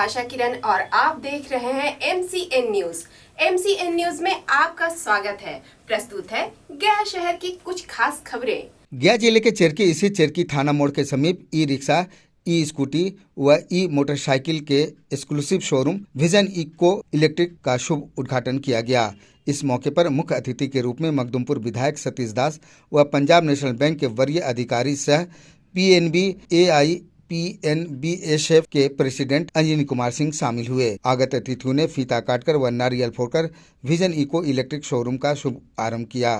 आशा किरण और आप देख रहे हैं MCN न्यूज। MCN न्यूज में आपका स्वागत है। प्रस्तुत है गया शहर की कुछ खास खबरें। गया जिले के चेरकी स्थित चेरकी थाना मोड़ के समीप ई रिक्शा, ई स्कूटी व ई मोटरसाइकिल के exclusive showroom Vision Eco Electric का शुभ उद्घाटन किया गया। इस मौके पर मुख्य अतिथि के रूप में मखदुमपुर विधायक सतीश दास व पंजाब नेशनल बैंक के वरीय अधिकारी सह PNB AIPNBSF के प्रेसिडेंट अंजनी कुमार सिंह शामिल हुए। आगत अतिथियों ने फीता काटकर व नारियल फोड़कर विजन इको इलेक्ट्रिक शोरूम का शुभ आरंभ किया।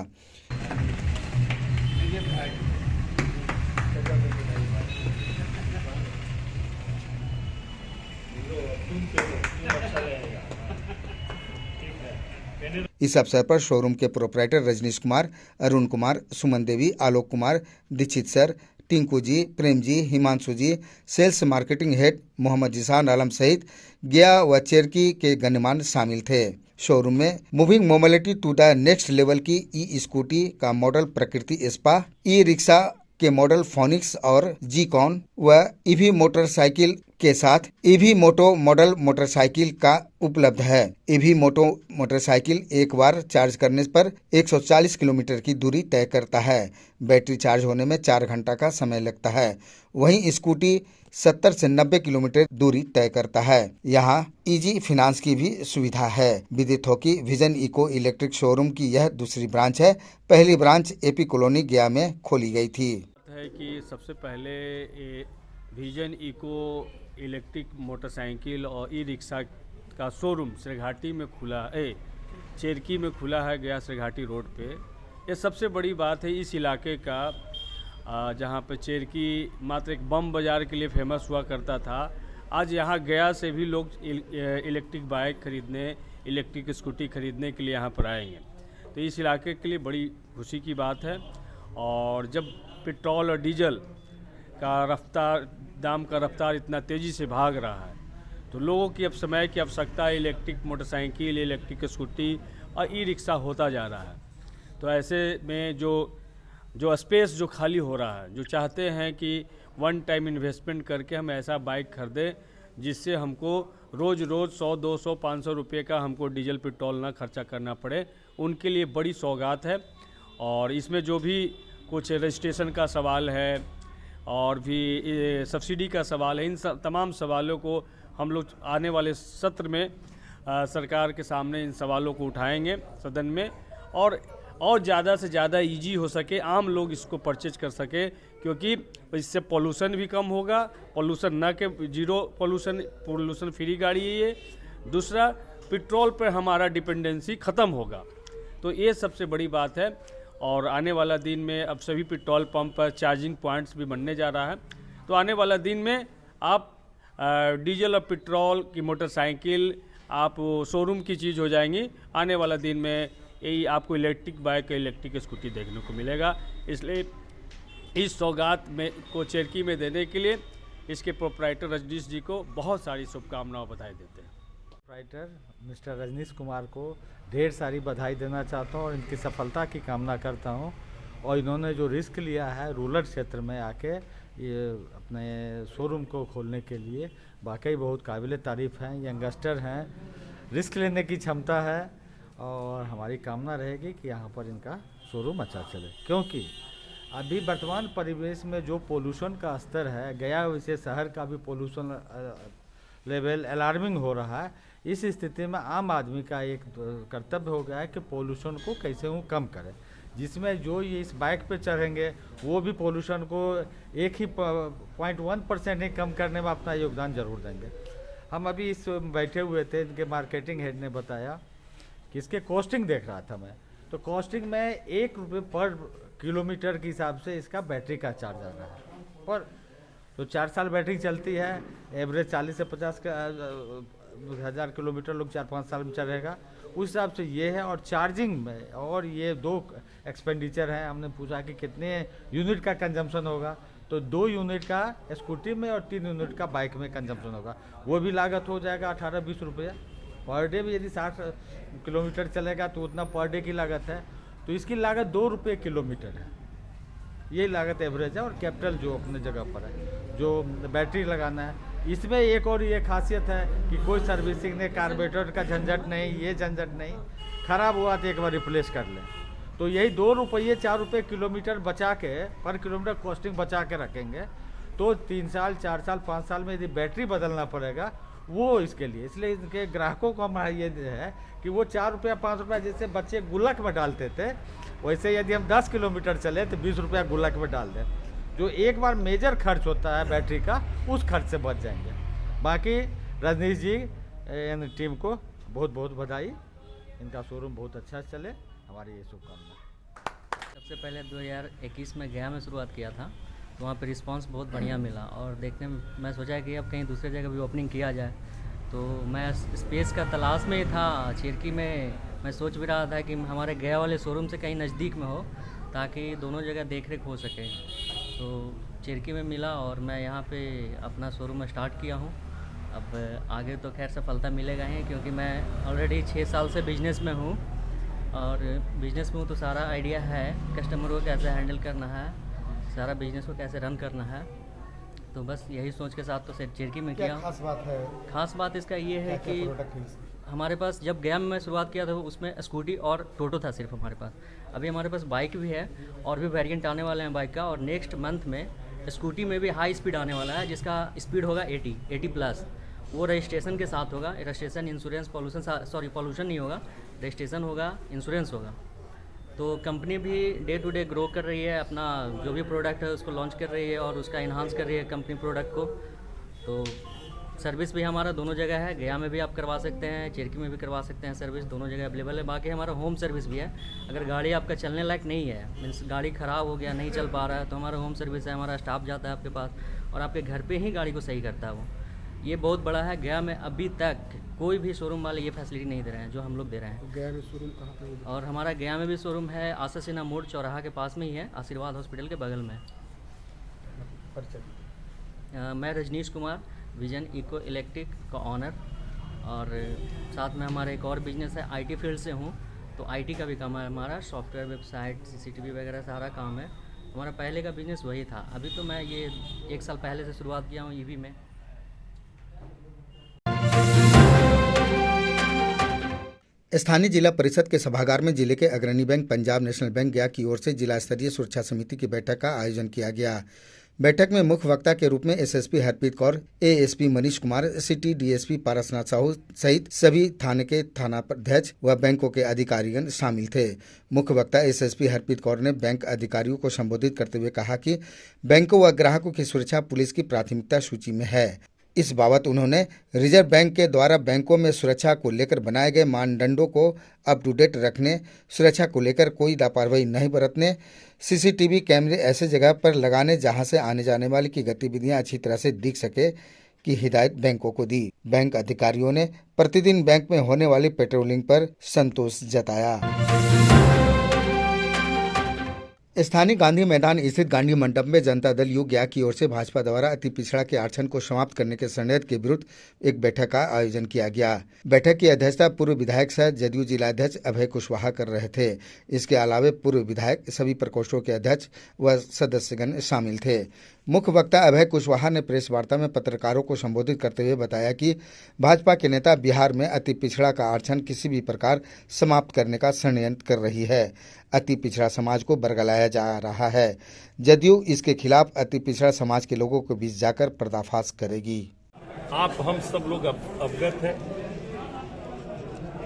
इस अवसर पर शोरूम के प्रोपराइटर रजनीश कुमार, अरुण कुमार, सुमन देवी, आलोक कुमार, दीक्षित सर, टिंकू जी, प्रेम जी, हिमांशु जी, सेल्स मार्केटिंग हेड मोहम्मद जिसान आलम सहित गया व चेरकी के गण्यमान्य शामिल थे। शोरूम में moving mobility to the next level की ई स्कूटी का model Prakriti spa, e rickshaw के मॉडल फोनिक्स और जीकॉन व ईवी मोटरसाइकिल के साथ ईवी मोटो मॉडल मोटरसाइकिल का उपलब्ध है। ईवी मोटो मोटरसाइकिल एक बार चार्ज करने पर 140 किलोमीटर की दूरी तय करता है। बैटरी चार्ज होने में 4 घंटा का समय लगता है। वहीं स्कूटी 70 से 90 किलोमीटर दूरी तय करता है। यहाँ इजी फाइनेंस की भी सुविधा है। विदित हो कि विजन इको इलेक्ट्रिक शोरूम की यह दूसरी ब्रांच है। पहली ब्रांच AP कॉलोनी गया में खोली गई थी। है कि सबसे पहले विजन इको इलेक्ट्रिक मोटरसाइकिल और ई रिक्शा का शोरूम श्रीघाटी में खुला है, चेरकी में खुला है, गया श्रीघाटी रोड पे। ये सबसे बड़ी बात है इस इलाके का, जहाँ पे चेरकी मात्र एक बम बाज़ार के लिए फेमस हुआ करता था। आज यहाँ गया से भी लोग इलेक्ट्रिक बाइक खरीदने, इलेक्ट्रिक स्कूटी खरीदने के लिए यहाँ पर आएंगे। तो इस इलाके के लिए बड़ी खुशी की बात है। और जब पेट्रोल और डीजल का दाम का रफ्तार इतना तेज़ी से भाग रहा है, तो लोगों की अब समय की आवश्यकता इलेक्ट्रिक मोटरसाइकिल, इलेक्ट्रिक स्कूटी और ई रिक्शा होता जा रहा है। तो ऐसे में जो स्पेस जो खाली हो रहा है, जो चाहते हैं कि वन टाइम इन्वेस्टमेंट करके हम ऐसा बाइक खरीदें जिससे हमको रोज़ 100, 200, 500 रुपये का हमको डीजल पेट्रोल ना खर्चा करना पड़े, उनके लिए बड़ी सौगात है। और इसमें जो भी कुछ रजिस्ट्रेशन का सवाल है और भी सब्सिडी का सवाल है, इन तमाम सवालों को हम लोग आने वाले सत्र में सरकार के सामने इन सवालों को उठाएंगे सदन में, और ज़्यादा से ज़्यादा इजी हो सके, आम लोग इसको परचेज कर सके, क्योंकि इससे पोल्यूशन भी कम होगा। पोल्यूशन ना के जीरो पोल्यूशन फ्री गाड़ी है ये। दूसरा, पेट्रोल पर हमारा डिपेंडेंसी ख़त्म होगा। तो ये सबसे बड़ी बात है। और आने वाला दिन में अब सभी पेट्रोल पंप पर चार्जिंग पॉइंट्स भी बनने जा रहा है। तो आने वाला दिन में आप डीजल और पेट्रोल की मोटरसाइकिल आप शोरूम की चीज़ हो जाएंगी। आने वाला दिन में यही आपको इलेक्ट्रिक बाइक, इलेक्ट्रिक स्कूटी देखने को मिलेगा। इसलिए इस सौगात में को चेरकी में देने के लिए इसके प्रोपराइटर रजनीश जी को बहुत सारी शुभकामनाएं बधाई देते हैं। प्रोपराइटर मिस्टर रजनीश कुमार को ढेर सारी बधाई देना चाहता हूँ और इनकी सफलता की कामना करता हूँ। और इन्होंने जो रिस्क लिया है रूरल क्षेत्र में आके ये अपने शोरूम को खोलने के लिए, वाकई बहुत काबिल तारीफ़ हैं। यंगस्टर हैं, रिस्क लेने की क्षमता है और हमारी कामना रहेगी कि यहाँ पर इनका शोरूम अच्छा चले। क्योंकि अभी वर्तमान परिवेश में जो पोल्यूशन का स्तर है, गया वैसे शहर का भी पोल्यूशन लेवल अलार्मिंग हो रहा है। इस स्थिति में आम आदमी का एक कर्तव्य हो गया है कि पोल्यूशन को कैसे वो कम करें, जिसमें जो ये इस बाइक पे चढ़ेंगे वो भी पोल्यूशन को 0.1% ही कम करने में अपना योगदान जरूर देंगे। हम अभी इस बैठे हुए थे, इनके मार्केटिंग हेड ने बताया कि इसके कॉस्टिंग देख रहा था मैं, तो कॉस्टिंग में 1 रुपये पर किलोमीटर के हिसाब से इसका बैटरी का चार्ज आ रहा है। पर तो 4 साल बैटरी चलती है, एवरेज 40 से 50 हज़ार किलोमीटर लोग 4-5 साल में चलेगा, उस हिसाब से ये है। और चार्जिंग में और ये 2 एक्सपेंडिचर हैं। हमने पूछा कि कितने यूनिट का कंजम्पशन होगा, तो 2 यूनिट का स्कूटी में और 3 यूनिट का बाइक में कंजम्पशन होगा। वो भी लागत हो जाएगा 18-20 रुपये पर डे भी। यदि 60 किलोमीटर चलेगा तो उतना पर डे की लागत है। तो इसकी लागत 2 रुपये किलोमीटर है। ये लागत एवरेज है। और कैपिटल जो अपने जगह पर है, जो बैटरी लगाना है इसमें एक और ये खासियत है कि कोई सर्विसिंग नहीं, कार्बोरेटर का झंझट नहीं, ये झंझट नहीं, खराब हुआ तो एक बार रिप्लेस कर लें। तो यही 2 रुपये 4 रुपये किलोमीटर बचा के, पर किलोमीटर कॉस्टिंग बचा के रखेंगे तो 3 साल 4 साल 5 साल में यदि बैटरी बदलना पड़ेगा वो इसके लिए, इसलिए इनके ग्राहकों को हमारा ये है कि वो 4 रुपया 5 रुपया जैसे बच्चे गुल्लक में डालते थे, वैसे यदि हम 10 किलोमीटर चले तो 20 रुपया गुल्लक में डाल दें। जो एक बार मेजर खर्च होता है बैटरी का, उस खर्च से बच जाएंगे। बाकी रजनीश जी इन टीम को बहुत बहुत बधाई, इनका शोरूम बहुत अच्छा चले, हमारी ये शुभकामना। सबसे पहले 2021 में गया में शुरुआत किया था, तो वहाँ पे रिस्पांस बहुत बढ़िया मिला और देखने में मैं सोचा कि अब कहीं दूसरी जगह भी ओपनिंग किया जाए। तो मैं स्पेस का तलाश में ही था। चिरकी में मैं सोच भी रहा था कि हमारे गया वाले शोरूम से कहीं नज़दीक में हो ताकि दोनों जगह देख रेख हो सके। तो चिरकी में मिला और मैं यहाँ पे अपना शोरूम स्टार्ट किया हूँ। अब आगे तो खैर सफलता मिलेगा ही, क्योंकि मैं ऑलरेडी 6 साल से बिजनेस में हूँ और बिजनेस में हूँ तो सारा आइडिया है कस्टमर को कैसे हैंडल करना है, सारा बिजनेस को कैसे रन करना है। तो बस यही सोच के साथ तो चिरकी में किया। खास बात है? खास बात इसका ये है कि हमारे पास जब गया में शुरुआत किया था उसमें स्कूटी और टोटो था सिर्फ हमारे पास। अभी हमारे पास बाइक भी है और भी वेरिएंट आने वाले हैं बाइक का, और नेक्स्ट मंथ में स्कूटी में भी हाई स्पीड आने वाला है जिसका स्पीड होगा 80 प्लस। वो रजिस्ट्रेशन के साथ होगा, रजिस्ट्रेशन इंश्योरेंस पॉल्यूशन नहीं होगा, रजिस्ट्रेशन होगा, इंश्योरेंस होगा। तो कंपनी भी डे टू डे ग्रो कर रही है, अपना जो भी प्रोडक्ट है उसको लॉन्च कर रही है और उसका इन्हांस कर रही है कंपनी प्रोडक्ट को। तो सर्विस भी हमारा दोनों जगह है, गया में भी आप करवा सकते हैं, चिरकी में भी करवा सकते हैं, सर्विस दोनों जगह अवेलेबल है। बाकी हमारा होम सर्विस भी है, अगर गाड़ी आपका चलने लायक नहीं है, मीन्स गाड़ी ख़राब हो गया, नहीं चल पा रहा है, तो हमारा होम सर्विस है, हमारा स्टाफ जाता है आपके पास और आपके घर पे ही गाड़ी को सही करता है वो। ये बहुत बड़ा है। गया में अभी तक कोई भी शोरूम वाले ये फैसिलिटी नहीं दे रहे हैं जो हम लोग दे रहे हैं। तो गया में शोरूम कहाँ पे? और हमारा गया में भी शोरूम है, आशा सिन्हा मोड़ चौराहा के पास में ही है, आशीर्वाद हॉस्पिटल के बगल में। मैं Rajnish Kumar, Vision Eco Electric का ऑनर, और साथ में हमारा एक और बिजनेस है, आईटी फील्ड से हूँ, तो आईटी का भी काम है हमारा, सॉफ्टवेयर, वेबसाइट, सीसीटीवी वगैरह सारा काम है हमारा। पहले का बिजनेस वही था, अभी तो मैं ये 1 साल पहले से शुरुआत किया हूँ ईवी में। स्थानीय जिला परिषद के सभागार में जिले के अग्रणी बैंक पंजाब नेशनल बैंक गया की ओर से जिला स्तरीय सुरक्षा समिति की बैठक का आयोजन किया गया। बैठक में मुख्य वक्ता के रूप में SSP Harpreet Kaur, ASP Manish Kumar, city DSP Parasnath Sahu सहित सभी थाने के थानाध्यक्ष व बैंकों के अधिकारीगण शामिल थे। मुख्य वक्ता एसएसपी हरप्रीत कौर ने बैंक अधिकारियों को संबोधित करते हुए कहा कि बैंकों व ग्राहकों की सुरक्षा पुलिस की प्राथमिकता सूची में है। इस बाबत उन्होंने रिजर्व बैंक के द्वारा बैंकों में सुरक्षा को लेकर बनाए गए मानदंडों को अप टू डेट रखने, सुरक्षा को लेकर कोई लापरवाही नहीं बरतने, सीसीटीवी कैमरे ऐसे जगह पर लगाने जहां से आने जाने वाले की गतिविधियां अच्छी तरह से दिख सके की हिदायत बैंकों को दी। बैंक अधिकारियों ने प्रतिदिन बैंक में होने वाली पेट्रोलिंग पर संतोष जताया। स्थानीय गांधी मैदान स्थित गांधी मंडप में जनता दल यू गया की ओर से भाजपा द्वारा अति पिछड़ा के आरक्षण को समाप्त करने के षड्यंत्र के विरुद्ध एक बैठक का आयोजन किया गया। बैठक की अध्यक्षता पूर्व विधायक सह जदयू जिलाध्यक्ष अभय कुशवाहा कर रहे थे। इसके अलावे पूर्व विधायक, सभी प्रकोष्ठों के अध्यक्ष व सदस्यगण शामिल थे। मुख्य वक्ता अभय कुशवाहा ने प्रेस वार्ता में पत्रकारों को संबोधित करते हुए बताया कि भाजपा के नेता बिहार में अति पिछड़ा का आरक्षण किसी भी प्रकार समाप्त करने का षड्यंत्र कर रही है। अति पिछड़ा समाज को बरगलाया जा रहा है। जदयू इसके खिलाफ अति पिछड़ा समाज के लोगों के बीच जाकर पर्दाफाश करेगी। आप हम सब लोग अवगत हैं,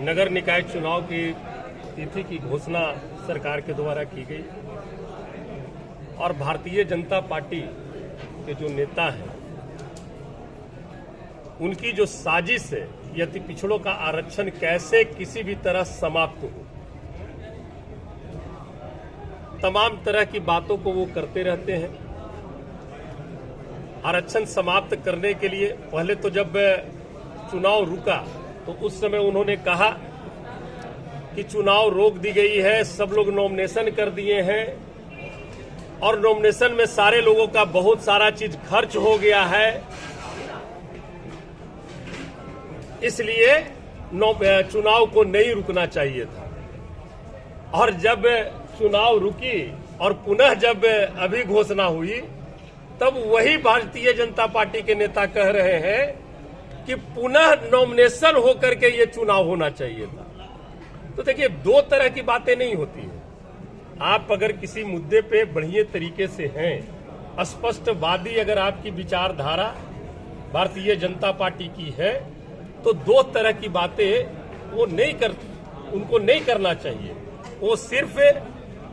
नगर निकाय चुनाव की तिथि की घोषणा सरकार के द्वारा की गई और भारतीय जनता पार्टी के जो नेता हैं उनकी जो साजिश है, यदि पिछड़ों का आरक्षण कैसे किसी भी तरह समाप्त हो, तमाम तरह की बातों को वो करते रहते हैं। आरक्षण समाप्त करने के लिए पहले तो जब चुनाव रुका तो उस समय उन्होंने कहा कि चुनाव रोक दी गई है, सब लोग नॉमिनेशन कर दिए हैं और नॉमिनेशन में सारे लोगों का बहुत सारा चीज खर्च हो गया है, इसलिए चुनाव को नहीं रुकना चाहिए था। और जब चुनाव रुकी और पुनः जब अभी घोषणा हुई तब वही भारतीय जनता पार्टी के नेता कह रहे हैं कि पुनः नॉमिनेशन होकर के ये चुनाव होना चाहिए था। तो देखिए, दो तरह की बातें नहीं होती है। आप अगर किसी मुद्दे पे बढ़िया तरीके से हैं, स्पष्टवादी अगर आपकी विचारधारा भारतीय जनता पार्टी की है, तो दो तरह की बातें वो उनको नहीं करना चाहिए। वो सिर्फ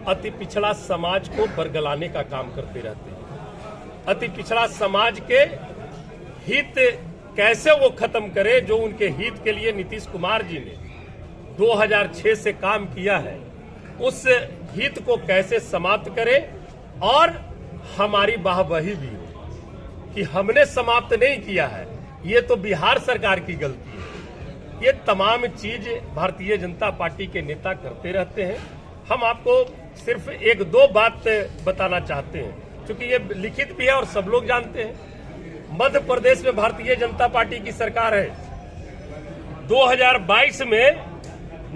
अति पिछड़ा समाज को बरगलाने का काम करते रहते हैं। अति पिछड़ा समाज के हित कैसे वो खत्म करे, जो उनके हित के लिए नीतीश कुमार जी ने 2006 से काम किया है, उस हित को कैसे समाप्त करे। और हमारी वाहवाही भी हो कि हमने समाप्त नहीं किया है, ये तो बिहार सरकार की गलती है। ये तमाम चीज भारतीय जनता पार्टी के नेता करते रहते हैं। हम आपको सिर्फ एक दो बात बताना चाहते हैं, क्योंकि ये लिखित भी है और सब लोग जानते हैं। मध्य प्रदेश में भारतीय जनता पार्टी की सरकार है। 2022 में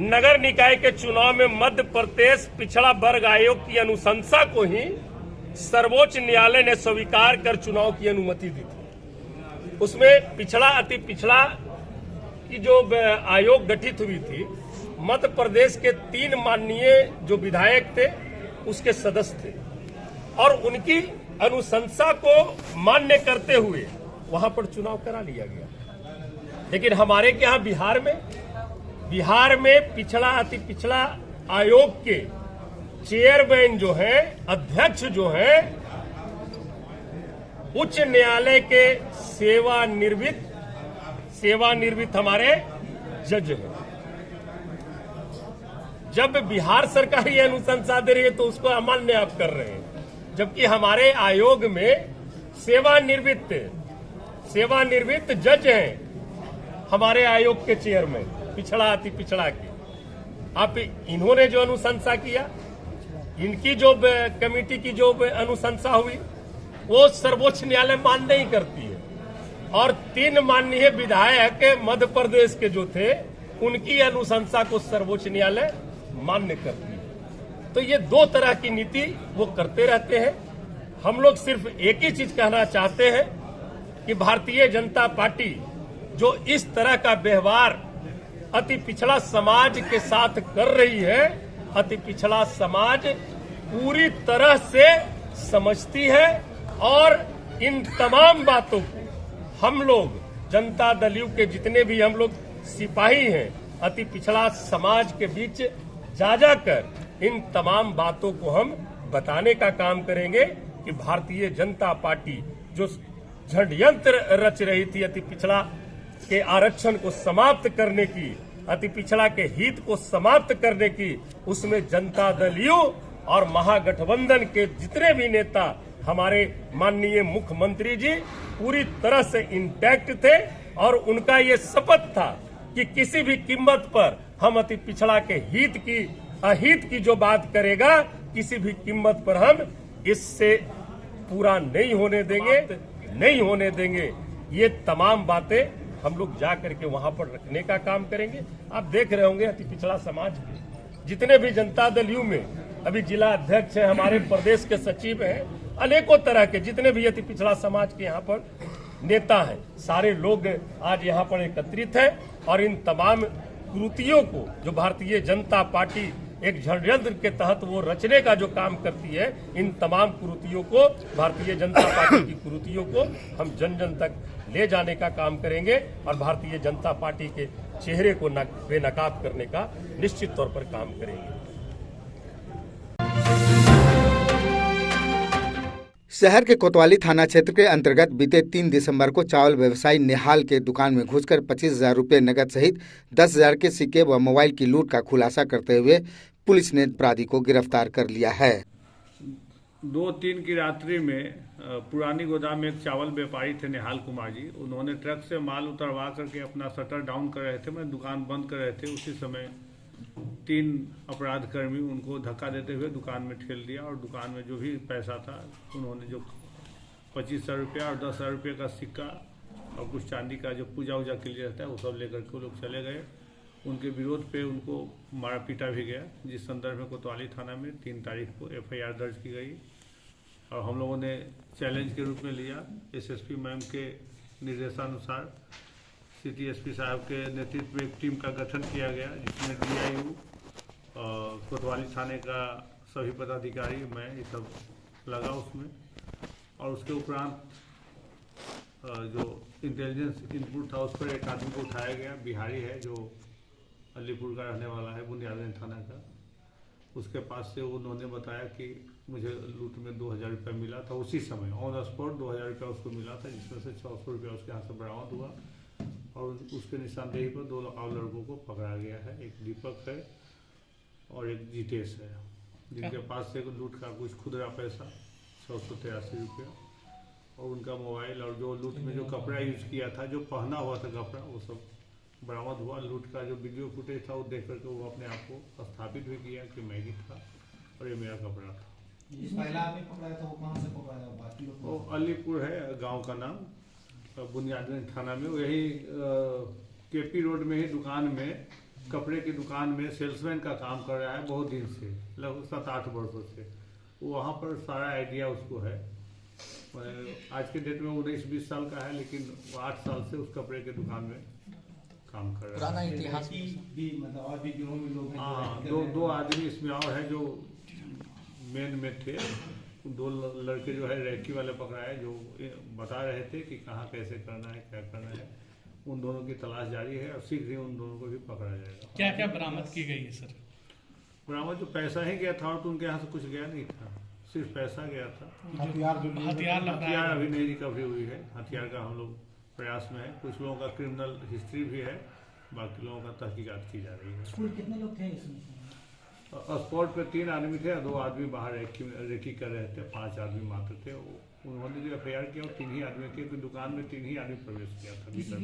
नगर निकाय के चुनाव में मध्य प्रदेश पिछड़ा वर्ग आयोग की अनुशंसा को ही सर्वोच्च न्यायालय ने स्वीकार कर चुनाव की अनुमति दी थी। उसमें पिछड़ा अति पिछड़ा की जो आयोग गठित हुई थी, मध्य प्रदेश के 3 माननीय जो विधायक थे उसके सदस्य थे, और उनकी अनुशंसा को मान्य करते हुए वहां पर चुनाव करा लिया गया। लेकिन हमारे के यहाँ बिहार में पिछड़ा अति पिछड़ा आयोग के चेयरमैन जो है, अध्यक्ष जो है, उच्च न्यायालय के सेवानिवृत्त हमारे जज हैं। जब बिहार सरकार ये अनुशंसा दे रही है तो उसको अमान्य आप कर रहे हैं, जबकि हमारे आयोग में सेवानिवृत्त जज हैं हमारे आयोग के चेयरमैन, पिछड़ा अति पिछड़ा के। आप इन्होंने जो अनुशंसा किया, इनकी जो कमेटी की जो अनुशंसा हुई, वो सर्वोच्च न्यायालय मान्य नहीं करती है। और 3 माननीय विधायक मध्य प्रदेश के जो थे, उनकी अनुशंसा को सर्वोच्च न्यायालय मान्य करती है। तो ये 2 तरह की नीति वो करते रहते हैं। हम लोग सिर्फ एक ही चीज कहना चाहते हैं कि भारतीय जनता पार्टी जो इस तरह का व्यवहार अति पिछड़ा समाज के साथ कर रही है, अति पिछड़ा समाज पूरी तरह से समझती है। और इन तमाम बातों को हम लोग जनता दल यू के जितने भी हम लोग सिपाही हैं, अति पिछड़ा समाज के बीच जा जाकर इन तमाम बातों को हम बताने का काम करेंगे कि भारतीय जनता पार्टी जो षड्यंत्र रच रही थी अति पिछड़ा के आरक्षण को समाप्त करने की, अति पिछड़ा के हित को समाप्त करने की, उसमें जनता दल यू और महागठबंधन के जितने भी नेता, हमारे माननीय मुख्यमंत्री जी पूरी तरह से इंटैक्ट थे। और उनका ये शपथ था कि किसी भी कीमत पर हम अति पिछड़ा के अहित की जो बात करेगा, किसी भी कीमत पर हम इससे पूरा नहीं होने देंगे। ये तमाम बातें हम लोग जा करके वहां पर रखने का काम करेंगे। आप देख रहे होंगे अति पिछड़ा समाज के जितने भी जनता दल यू में अभी जिला अध्यक्ष है, हमारे प्रदेश के सचिव हैं, अनेकों तरह के जितने भी अति पिछड़ा समाज के यहाँ पर नेता हैं, सारे लोग आज यहाँ पर एकत्रित हैं। और इन तमाम कुरीतियों को जो भारतीय जनता पार्टी एक षड्यंत्र के तहत वो रचने का जो काम करती है, इन तमाम कुरीतियों को, भारतीय जनता पार्टी की कुरीतियों को हम जन जन तक ले जाने का काम करेंगे और भारतीय जनता पार्टी के चेहरे को बेनकाब करने का निश्चित तौर पर काम करेंगे। शहर के कोतवाली थाना क्षेत्र के अंतर्गत बीते 3 दिसंबर को चावल व्यवसायी निहाल के दुकान में घुसकर 25,000 रुपये नकद सहित 10,000 के सिक्के व मोबाइल की लूट का खुलासा करते हुए पुलिस ने अपराधी को गिरफ्तार कर लिया है। 2-3 की रात्रि में पुरानी गोदाम में एक चावल व्यापारी थे निहाल कुमार जी, उन्होंने ट्रक से माल उतरवा करके अपना शटर डाउन कर रहे थे, मैं दुकान बंद कर रहे थे। उसी समय 3 अपराधकर्मी उनको धक्का देते हुए दुकान में ठेल दिया और दुकान में जो भी पैसा था, उन्होंने जो 25,000 रुपया और 10,000 रुपये का सिक्का और कुछ चांदी का जो पूजा वूजा के लिए रहता है वो सब लेकर के वो लोग चले गए। उनके विरोध पे उनको मारा पीटा भी गया, जिस संदर्भ में कोतवाली थाना में 3 तारीख को FIR दर्ज की गई और हम लोगों ने चैलेंज के रूप में लिया। एसएसपी मैम के निर्देशानुसार सिटी एसपी साहब के नेतृत्व में एक टीम का गठन किया गया, जिसमें DIU कोतवाली थाने का सभी पदाधिकारी, मैं ये सब लगा उसमें। और उसके उपरांत जो इंटेलिजेंस इनपुट था उस पर एक आदमी को उठाया गया, बिहारी है जो अलीपुर का रहने वाला है, बुनियादगंज थाना का। उसके पास से उन्होंने बताया कि मुझे लूट में 2000 रुपये मिला था, उसी समय ऑन द स्पॉट 2000 रुपये उसको मिला था, जिसमें से 600 रुपये उसके हाथ से बरामद हुआ। और उसके निशानदेही पर 2 और लड़कों को पकड़ा गया है, एक दीपक है और एक जितेश है, जिनके पास से लूट का कुछ खुदरा पैसा 683 रुपया और उनका मोबाइल और जो लूट में जो कपड़ा यूज किया था, जो पहना हुआ था कपड़ा, वो सब बरामद हुआ। लूट का जो वीडियो फुटेज था वो देख करके वो अपने आप को स्थापित भी किया कि मैं ही था और ये मेरा कपड़ा था। पहला आदमी पकड़ा था वो कहाँ से पकड़ा था? बाकी लोग वो अलीपुर है गांव का नाम, बुनियादगंज थाना में। वो यही KP रोड में ही दुकान में, कपड़े की दुकान में सेल्समैन का काम कर रहा है बहुत दिन से, लगभग 7-8 वर्षों से। वो वहाँ पर सारा आइडिया उसको है। आज के डेट में 19-20 साल का है, लेकिन वो 8 साल से उस कपड़े के दुकान में काम कर रहा है। इतिहास भी मतलब और भी गिरोह में लोग हैं। हाँ, दो आदमी इसमें और है जो मेन में थे। 2 लड़के जो है रैकी वाले पकड़ाए, जो बता रहे थे कि कहाँ कैसे करना है, क्या करना है। उन दोनों की तलाश जारी है और शीघ्र ही उन दोनों को भी पकड़ा जाएगा। क्या क्या बरामद की गई है सर? बरामद जो पैसा ही गया था और तो उनके यहाँ से कुछ गया नहीं था, सिर्फ पैसा गया था। हथियार अभी नहीं रिकवरी हुई है। हथियार का हम लोग प्रयास में है। कुछ लोगों का क्रिमिनल हिस्ट्री भी है, बाकी लोगों का तहकीकात की जा रही है। कितने लोग थे इसमें? स्पॉट पे 3 आदमी थे, 2 आदमी बाहर रेकी कर रहे थे, 5 आदमी मात्र थे। उन्होंने जो FIR किया वो 3 ही आदमी थे, तो दुकान में 3 ही आदमी प्रवेश किया था भीतर।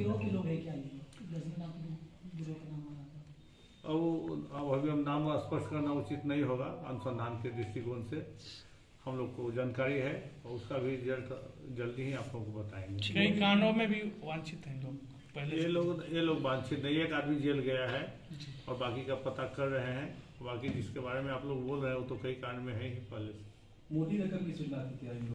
अब अभी हम नाम स्पष्ट करना उचित नहीं होगा। अनुसंधान के दृष्टिकोण से हम लोग को जानकारी है और उसका भी जल्दी ही आप लोगों को बताएंगे। कई कांडों में भी वांछित हैं लोग पहले। ये लोग वांछित नहीं, एक आदमी जेल गया है और बाकी का पता कर रहे हैं। बाकी जिसके बारे में आप लोग बोल रहे हैं वो तो कई कांड में है ही पहले से। मोदी रकम की सुविधा की तैयारी।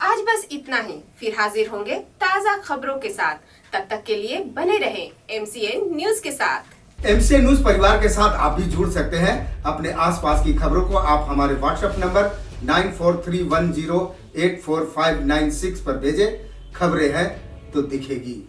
आज बस इतना ही, फिर हाजिर होंगे ताजा खबरों के साथ। तब तक के लिए बने रहें MCN न्यूज के साथ। MCN न्यूज परिवार के साथ आप भी जुड़ सकते हैं। अपने आसपास की खबरों को आप हमारे WhatsApp नंबर 9431084596 पर भेजें। खबरें हैं तो दिखेगी।